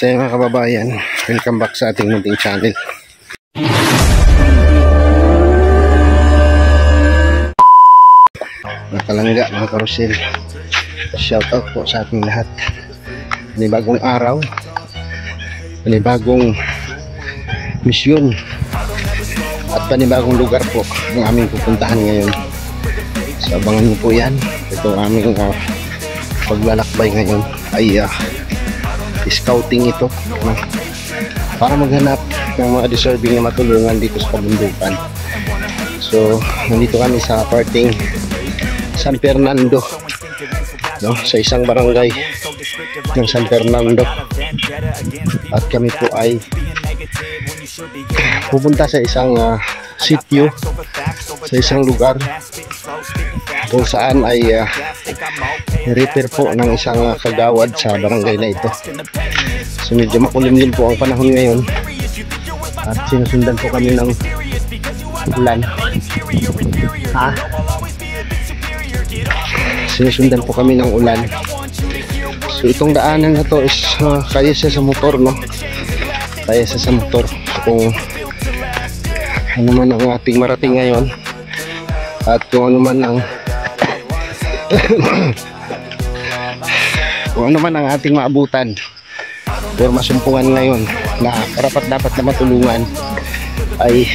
So mga kababayan, welcome back sa ating munting channel. Mga kalangga, mga karusel, shout out po sa ating lahat. Panibagong araw, panibagong misyon, at panibagong lugar po ang aming pupuntahan ngayon. So abangan niyo po yan. Ito ang aming paglalakbay ngayon ay scouting ito para maghanap ng mga deserving na matulungan dito sa kabundukan. So nandito kami sa parting San Fernando, no? Sa isang barangay ng San Fernando, at kami po ay pupunta sa isang sitio, sa isang lugar kung saan ay repair po ng isang kagawad sa barangay na ito. So medyo makulimlim po ang panahon ngayon at sinusundan po kami ng ulan. Sinusundan po kami ng ulan. So itong daanan na to is kaya siya sa motor, no? Kaya siya sa motor. Kung ano man ang ating marating ngayon at kung ano man ang kung ano man ang ating maabutan or masumpungan ngayon na karapat dapat na matulungan ay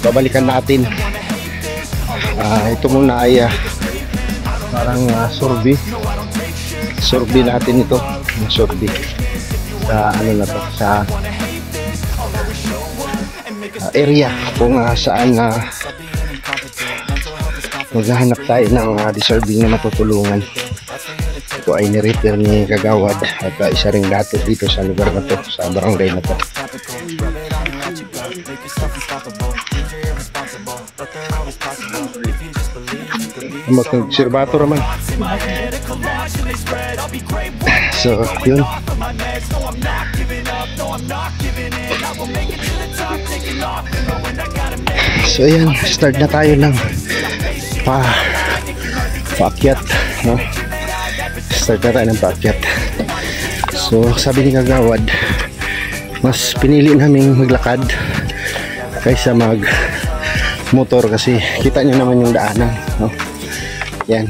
babalikan natin. Ito muna ay parang survey natin ito, survey sa ano na to, sa area kung saan maghahanap tayo ng deserving na matutulungan. Ito ay ni-repair ni kagawad at isa ring dato dito sa lugar na to, sa barangay na to. Mag-observator naman. So yun, so ayan, start na tayo ng paakyat, no? Start na tayo ng paakyat. So sabi ni kagawad, mas pinili naming maglakad kaysa mag motor kasi kita nyo naman yung daanan, no? Yan.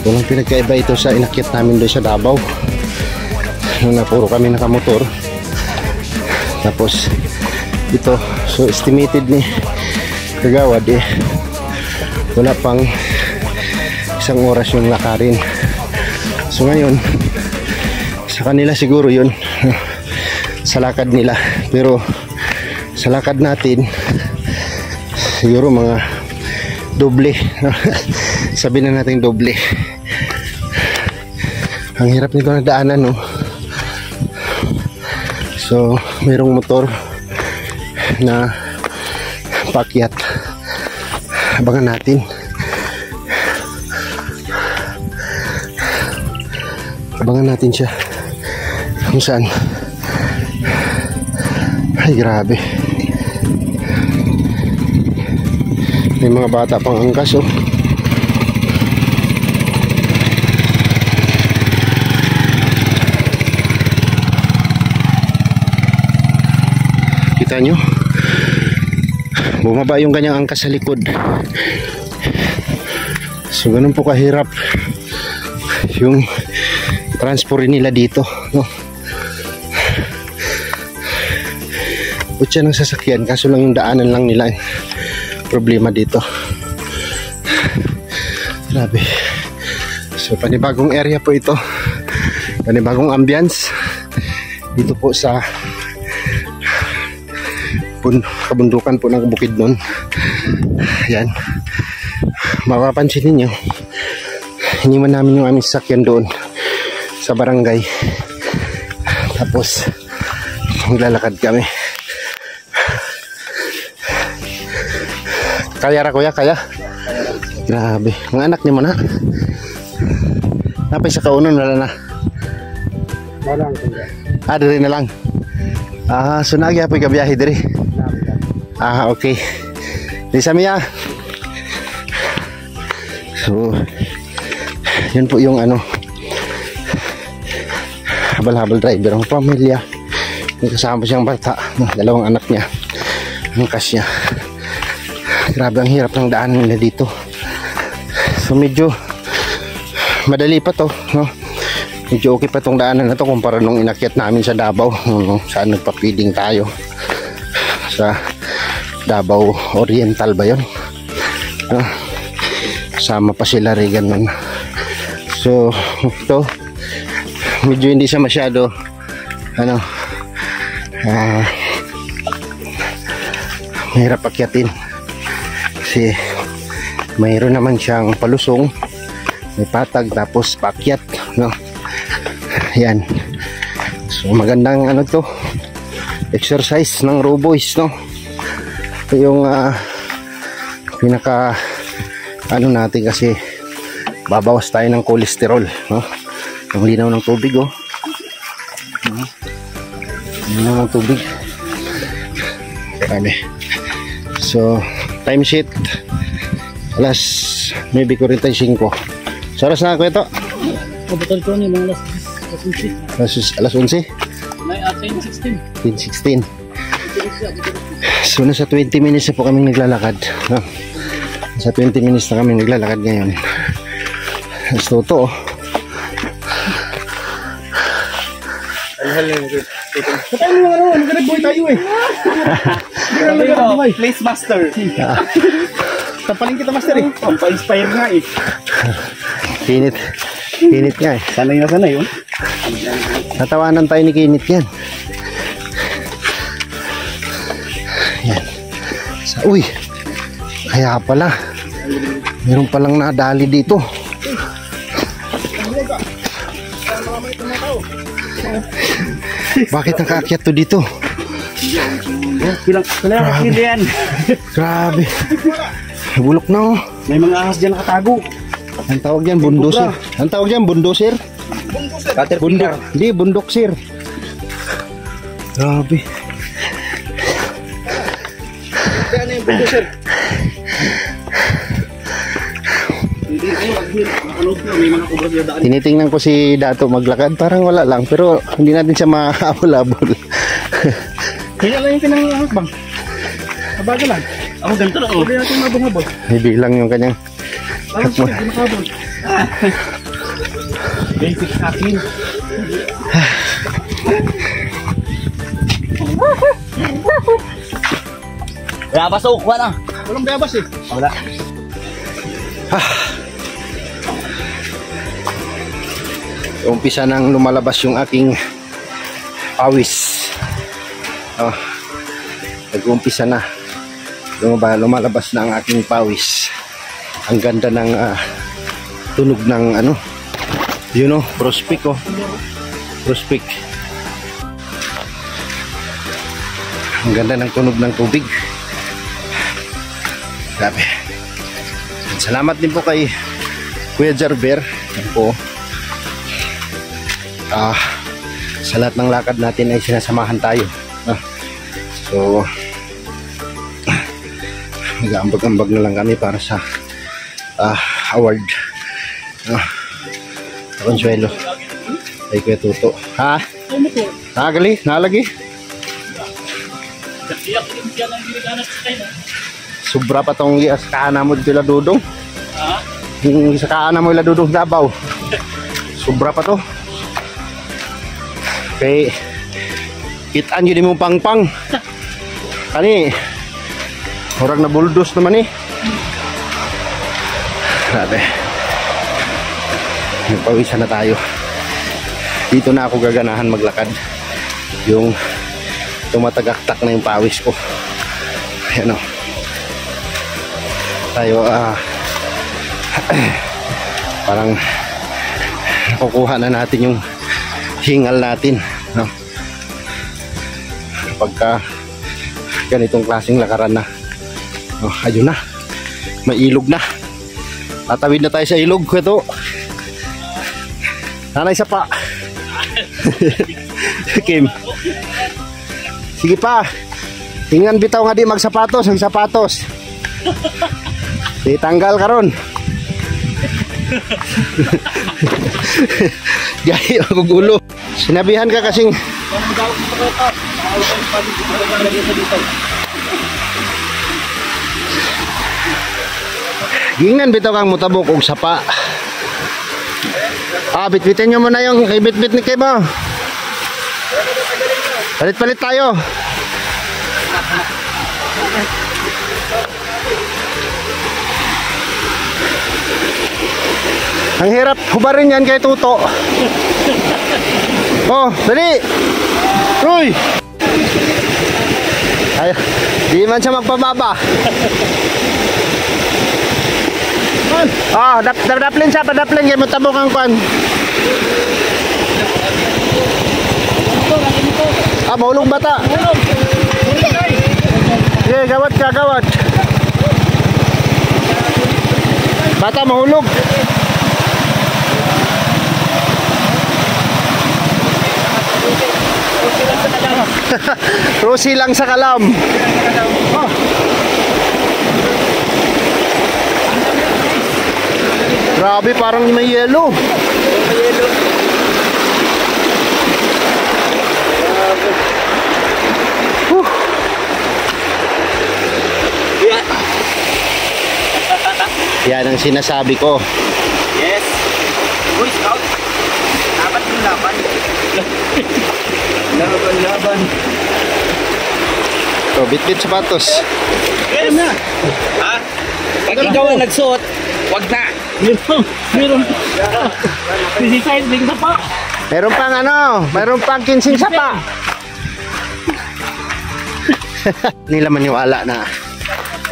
Walang pinagkaiba ito sa inakyat namin doon sa Davao na puro kami nakamotor. Tapos ito, so estimated ni kagawad wala pang isang oras yung lakarin. So ngayon sa kanila siguro yun sa lakad nila, pero sa lakad natin siguro mga doble. Sabi na natin doble. Ang hirap nito na daanan, no? So mayroong motor na paakyat. Abangan natin. Abangan natin siya kung saan. Ay grabe, may mga bata pang angkas, oh. Kita nyo, bumaba yung kanyang angkas sa likod. So ganun po kahirap yung transport nila dito, no? Utsa ng sasakyan, kaso lang yung daanan lang nila problema dito. Grabe. So panibagong area po ito, panibagong ambience dito po sa kabundukan po ng Bukidnon. Yan, mapapansin ninyo, iniwan namin yung aming sasakyan doon sa barangay, tapos maglalakad kami. Kaya ra kuya, kaya? Grabe, mga anak niya mo na. Napay sa kaunon na na. Diri na lang. So nagya po kabiyahe diri. Okay. Di sa miya. So yun po yung habal-habal driver ang pamilya. May kasama siyang bata, dalawang anak niya, ang kas niya. Grabe ang hirap ng daan nila dito. So medyo madali pa to, no? Medyo okay pa tong daanan na to kumpara nung inakyat namin sa Davao, no? Saan nagpa-feeding tayo sa Davao Oriental ba yun? Sama pa sila Regan nun. So ito medyo hindi siya masyado ano, mahirap akyatin kasi mayroon naman siyang palusong, may patag tapos paakyat, no? Yan. So magandang ano to, exercise ng raw boys, no? Ito yung pinaka ano natin kasi babawas tayo ng kolesterol, no? Ang linaw ng tubig, oh. Linaw ng tubig. Grabe. So time sheet alas maybe 45. So oras na ako ito. Kabutan ko ni mga Alas 11? 10:16. So nasa 20 minutes na po kami naglalakad, no? Sa 20 minutes na kami naglalakad ngayon. Mas toto, oh. Patay mo ano, nag-boy tayo eh. Place master. Tapaling kita master eh. Pa-inspire nga eh. Kinit nga eh. Sanay na sanay yun. Natawanan tayo ni Kinit yan. Yan. Uy, kaya pala meron palang nadali dito. Bakit nakaakyat to dito? Kailangan yan. Grabe. Bulok na, oh. May mga ahas dyan nakatago. Ang tawag dyan, bundoser. Ang tawag dyan, bundoser. Bundok. Hindi, bundok sir. Grabe. Kaya na yung bulldozer. Tinitingnan ko si Dato maglakad, parang wala lang, pero hindi natin siya mahabol-habol. Kaya lang yung pinangangas bang? Abaga lang. Ako ganito lang, oh. Hindi natin mabungabol. Ibilang yung kanyang Parang siya, hindi makabol. Basic akin. Bayabas, oh, wala. Walang bayabas eh. Wala. Umpisa nang lumalabas yung aking pawis. Nag-umpisa na. Lumalabas na ang aking pawis. Ang ganda ng tunog ng ano, you know, prospect, oh. Prospect. Ang ganda ng tunog ng tubig. Grabe. Salamat din po kay Kuya Jarber. Yan po. Sa lahat ng lakad natin ay sinasamahan tayo. So nag-aambag-ambag na lang kami para sa award. Consuelo ay Kuya Tuto. Ha? Nagali? Nalagi? Sobra pa tong kaana mo dito Dudong. Yung sa kaana mo Dudong Davao. Sobra pa to. Kay kitaan yun mo pang-pang. Kani orang na buldos naman eh. Grabe. Nagpawisan na tayo. Dito na ako gaganahan maglakad. Yung tumatagaktak na yung pawis ko. Ayan o. Tayo parang nakukuha na natin yung hingal natin, no? Pagka ganitong klaseng lakaran na, ayun na, may ilog na. Tatawid na tayo sa ilog. Ito nanay sa pa. Kim, sige pa, tingnan bitaw nga di magsapatos. Ang sapatos di tanggal karon. Gaya ako gulo. Sinabihan ka kasing gingan bitaw kang mutabok og sapa. Bitbitin nyo muna yung ibit-bit ni Kebo. Palit-palit tayo. Ang hirap hubarin yan kay Tuto. Oh, dali. Uy. Ay, di man siya magpababa. Daplin siya, padaplin kay mutabok ang kwan. Mahulog bata. Okay, gawat ka, gawat. Bata mahulog. Rosi lang sa kalam. Grabe, parang may yelo. May yelo. Yan ang sinasabi ko. Yes. Boy Scout. Dapat yung laban. Laban. So, bit-bit sapatos. Yes. Ha? Pag ikaw ang nagsuot, wag na. Meron. Decide din sa pa. Meron pang 15 sapa. Nila maniwala na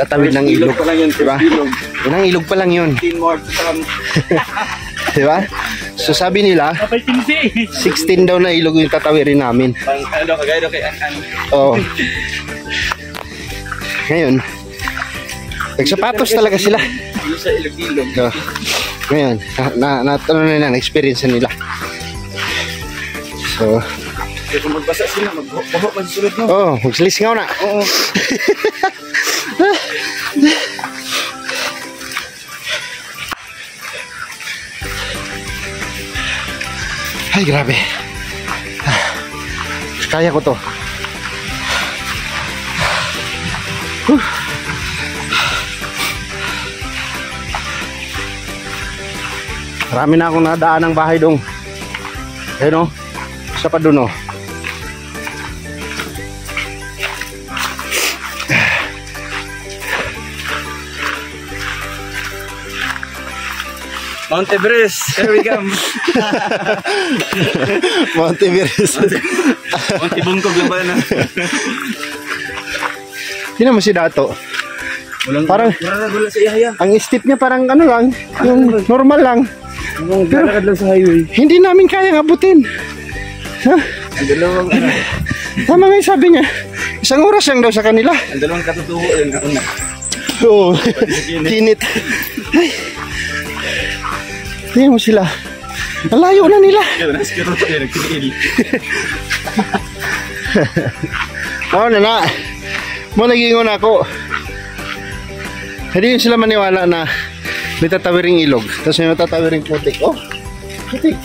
tatawid ng ilog. Diba? Unang ilog pa lang yun. 15 more to come. Diba? So sabi nila 16 daw na ilog yung tatawirin namin. Ano kagaya kay An. Oo. Ngayon nagsapatos talaga sila. Sa ilog-ilog. So, ngayon na-experience nila. So kung magbasa sila, magbuho pa sa sulod mo. oh, magsilisngaw na. Oo. Ay, grabe. Kaya ko to. Marami na akong nadaan ng bahay dong. Ayun o. Isa pa dun o. Mount Everest, here we come. Mount Everest. Mount Ibungkog lang ba na? Sino mo si Dato? Parang wala sa ihaya. ang step niya parang ano lang, yung normal lang. Pero lang sa highway. Hindi namin kayang abutin. Ha? Ang dalawang Tama nga yung sabi niya. Isang oras lang daw sa kanila. ang dalawang katutubo yung una. Oo. Kinit. Ay. Tingnan mo sila. Ang layo na nila. Kaya naskiro pa yung nagtigil. Oo na. Mo nagingon ako. Hindi yun sila maniwala na may tatawiring ilog. Tapos may tatawiring putik. Oh, putik.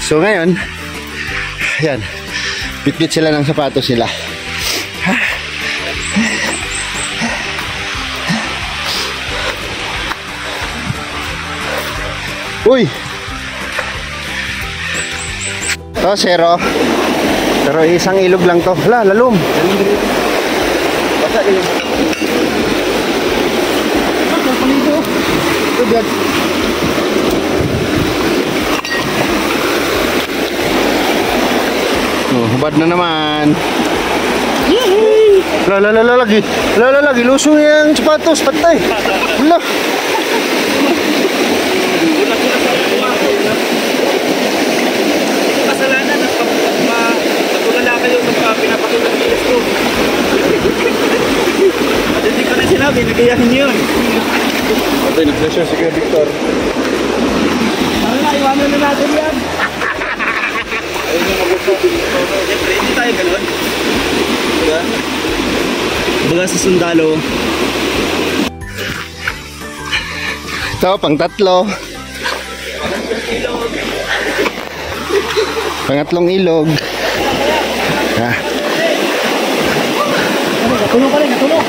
So ngayon, yan. Bit-bit sila ng sapatos nila. Uy! To, zero. Pero isang ilog lang to. Hala, lalom. Basta ilog. Tubig. Oh, hubad na naman. Yehey! Lagi. Lusong yung sapatos. Patay. Wala. Kasalanan at natulala kayo sa pinapakita ng ilis ko. At hindi ko na sinabi, nagayahin yun. Okay, nag-pressure si Kuya Victor. Tara na, iwanan na natin yan. Siyempre, hindi tayo gano'n. Diba? Baga sa sundalo. Ito, pang tatlo. Pangatlong ilog. Ah. Natulog ka rin, natulog.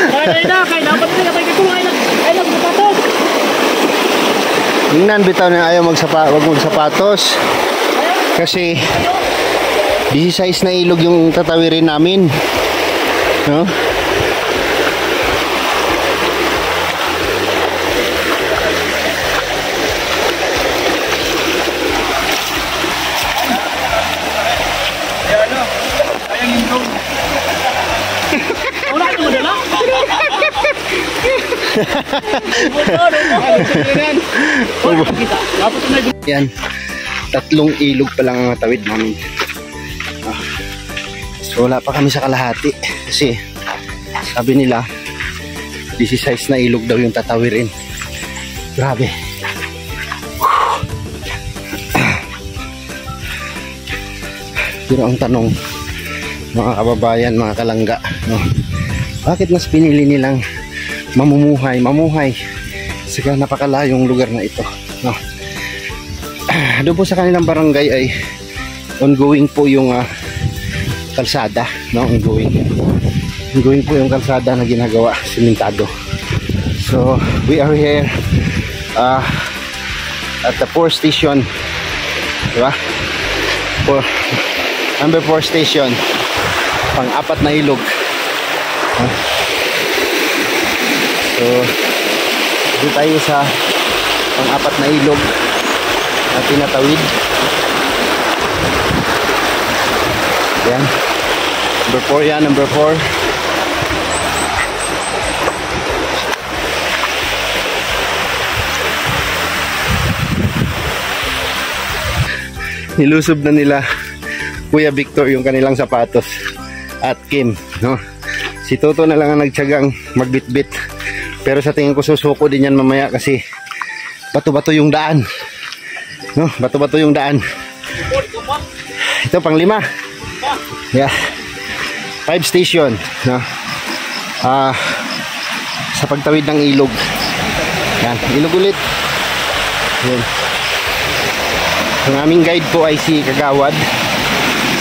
Kaya na, kaya dapat na kayo katulog. Ay lang, sapatos. Tingnan, bitaw na ayaw wag magsapatos. Kasi 16 na ilog yung tatawirin namin. No? Yan, 3 ilog pa lang ang natawid namin. So wala pa kami sa kalahati kasi sabi nila 16 na ilog daw yung tatawirin. Grabe. Pero ang tanong, mga kababayan, mga kalangga, no, bakit mas pinili nilang mamuhay sa napakalayong lugar na ito, no? Doon po sa kanilang barangay ay ongoing po yung kalsada, no? ongoing po yung kalsada na ginagawa, simentado. So we are here at the 4 station, diba? Number 4 station, pang-4 na ilog. So dito tayo sa pang-4 na ilog na tinatawid. Yan, number 4 yan, number 4. Nilusob na nila Kuya Victor yung kanilang sapatos at Kim, no? Si Toto na lang ang nagtiyagang magbitbit, pero sa tingin ko susuko din yan mamaya kasi bato-bato yung daan, no? Bato-bato yung daan. Ito pang 5. Yeah, 5 station, no? Sa pagtawid ng ilog. Yan, ilog ulit. Yan. Ang aming guide po ay si Kagawad.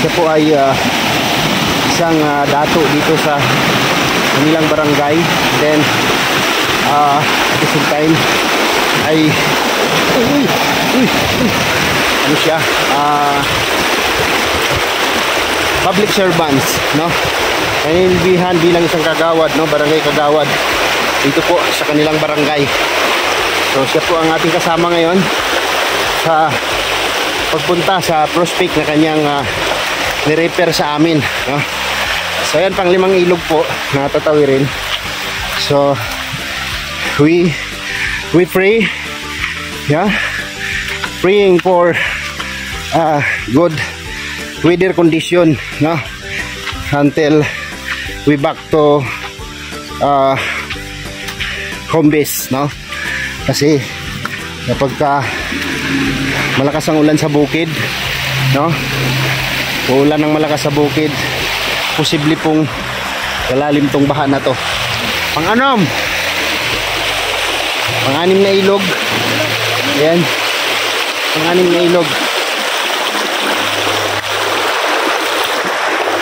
Siya po ay isang dato dito sa kanilang barangay. Then at the same time ay ano siya, public servants, no? Nanilbihan bilang isang kagawad, no? Barangay kagawad dito po sa kanilang barangay. So siya po ang ating kasama ngayon sa pagpunta sa prospect na kanyang ni-repair sa amin, no? So yan, pang 5 ilog po na tatawirin. So we pray, yeah, praying for good weather condition, no, until we back to home base, no? Kasi kapag malakas ang ulan sa bukid, no, ulan ng malakas sa bukid, posible pong lalalim tong baha na to. Pang-6 na ilog. Ayan, pang-6 na ilog.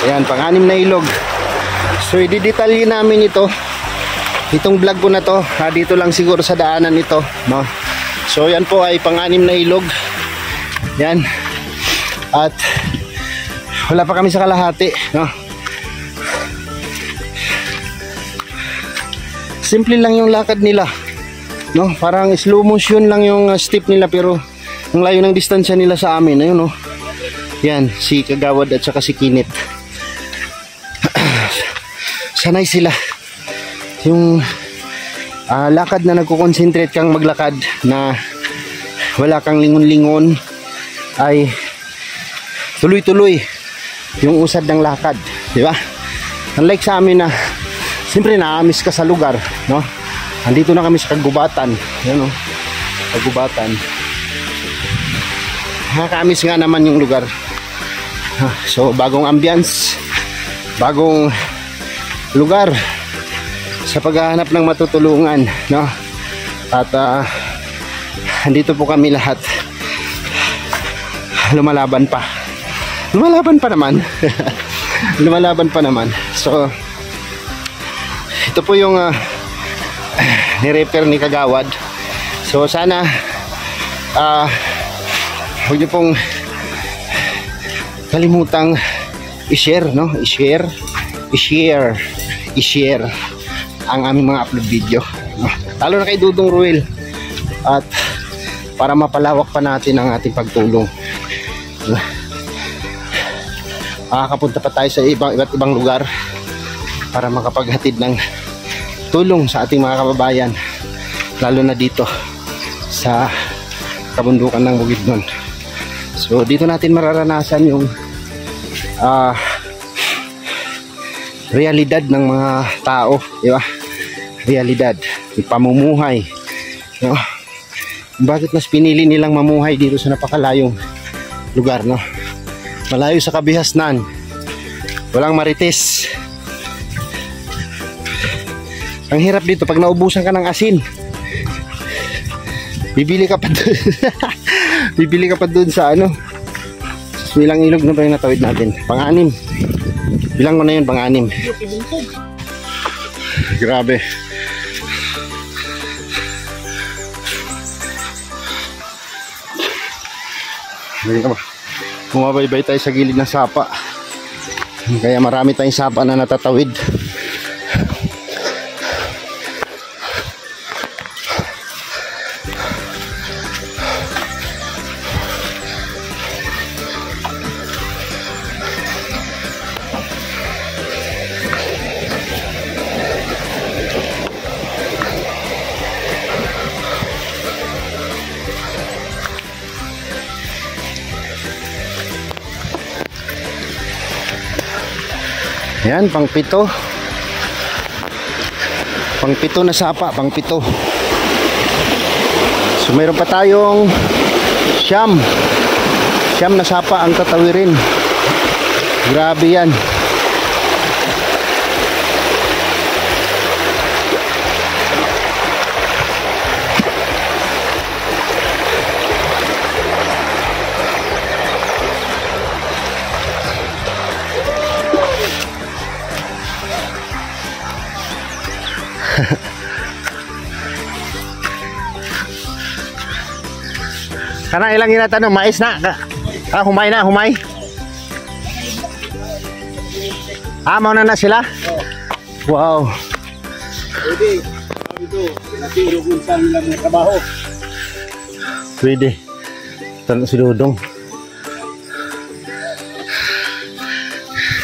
Ayan, pang-6 na ilog. So i-detalye namin ito, itong vlog ko na to, dito lang siguro sa daanan ito, no? So yan po ay pang-6 na ilog. Yan. At wala pa kami sa kalahati, no? Simple lang yung lakad nila, no? Parang slow motion lang yung step nila, pero ang layo ng distansya nila sa amin. Ayun, no? Yan, si Kagawad at saka si Kinit. Sanay sila. Yung lakad na nagko-concentrate kang maglakad, na wala kang lingon-lingon, ay tuloy-tuloy yung usad ng lakad, di ba? Unlike sa amin na siyempre naamis ka sa lugar, no? Andito na kami sa kagubatan, yan, no? Kagubatan. Nakakaamis nga naman yung lugar. So bagong ambience, bagong lugar sa paghahanap ng matutulungan, no? At andito po kami lahat lumalaban pa. Lumalaban pa naman. Lumalaban pa naman. So, ito po yung ni-repair ni Kagawad. So, sana huwag niyo pong kalimutang i-share, no? I-share ang aming mga upload video, no? Lalo na kay Dudong Ruel, at para mapalawak pa natin ang ating pagtulong. Makakapunta pa tayo sa iba't ibang lugar para makapaghatid ng tulong sa ating mga kababayan, lalo na dito sa kabundukan ng Bukidnon. So dito natin mararanasan yung realidad ng mga tao, di ba? Realidad, yung pamumuhay, no? Bakit mas pinili nilang mamuhay dito sa napakalayong lugar, no? Malayo sa kabihasnan, walang marites. Ang hirap dito pag naubusan ka ng asin, bibili ka pa dun. Bibili ka pa dun sa ano, ilang ilog na ba yung natawid natin? Pang-anim. Bilang ko na yun, pang-anim. Grabe. Bumabaybay tayo sa gilid ng sapa, kaya marami tayong sapa na natatawid. Yan, pang-pito. Pang-pito na sapa, pang-pito. So mayroon pa tayong siyam na sapa ang tatawirin. Grabe yan. Kana ilang ginatanong, mais na? Humay na, humay? Mauna na sila? Wow. Pwede. Ito, natiro kung saan lang may trabaho. Pwede. Tanong si Dudong.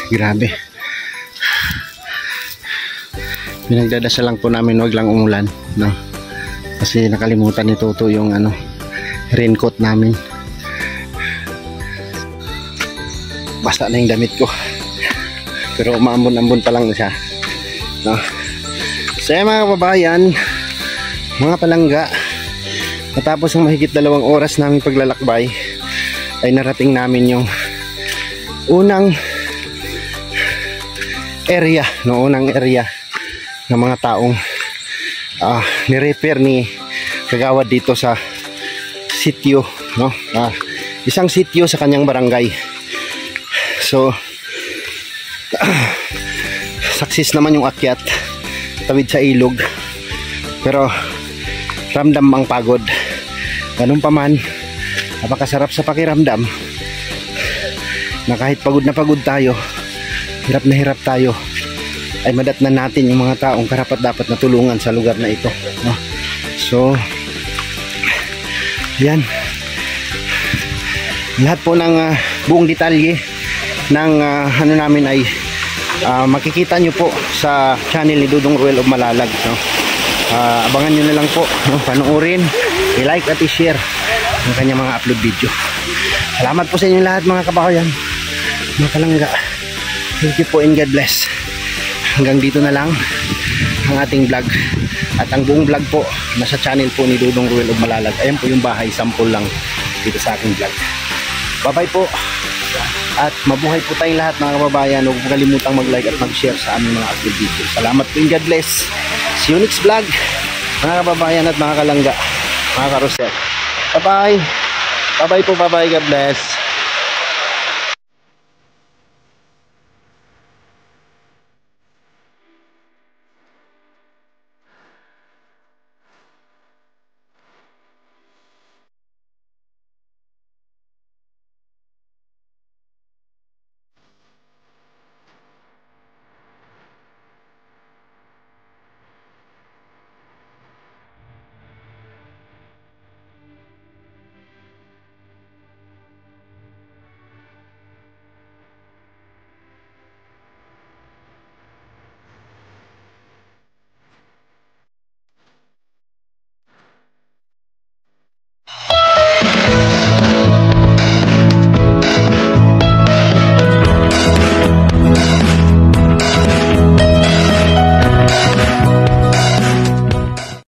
Grabe. Pinagdadasal lang po namin wag lang umulan, no? Kasi nakalimutan ni Toto yung ano, raincoat namin. Basta na yung damit ko. Pero umambon-ambon pa lang siya, no? So mga kababayan, mga palangga, matapos ang mahigit 2 oras namin paglalakbay, ay narating namin yung unang area, no? Unang area ng mga taong ni-repair ni Kagawad dito sa sitio, no? Isang sitio sa kanyang barangay. So success naman yung akyat, tawid sa ilog, pero ramdam ang pagod. Ganun pa man, napakasarap sa pakiramdam na kahit pagod na pagod tayo, hirap na hirap tayo, ay madatnan natin yung mga taong karapat-dapat na tulungan sa lugar na ito, no? So yan, lahat po ng buong detalye ng ano namin ay makikita nyo po sa channel ni Dudong Ruel of Malalag, no? Abangan nyo na lang po, no? Panoorin, i-like at i-share ang kanyang mga upload video. Salamat po sa inyo lahat mga kababayan, mga palangga. Thank you po and God bless. Hanggang dito na lang ang ating vlog, at ang buong vlog po nasa channel po ni Dudong Ruel of Malalag. Ayan po yung bahay, sample lang dito sa aking vlog. Bye bye po, at mabuhay po tayong lahat mga kababayan. Huwag kalimutang mag-like at mag-share sa aming mga upload video. Salamat po and God bless. See you next vlog mga kababayan at mga kalangga, mga karusel. Bye bye. Bye bye po, bye bye. God bless.